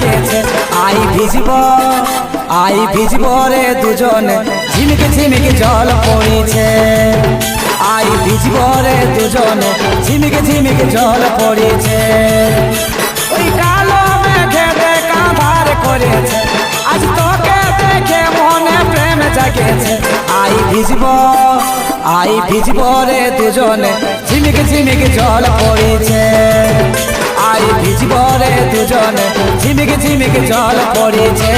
জাগেছে I ভিজব রে দুজনে ঝিমিকে ঝিমিকে জল পড়িছে আই ভিজব রে দুজনে ঝিমিকে ঝিমিকে জল পড়িছে ওই কালো মেঘে কাঁধার করেছে আজ তোকে দেখে মনে প্রেম জাগেছে আই ভিজব রে দুজনে ঝিমিকে ঝিমিকে জল পড়িছে আই ভিজব রে দুজনে ঝিমিকে ঝিমিকে জল পড়িছে।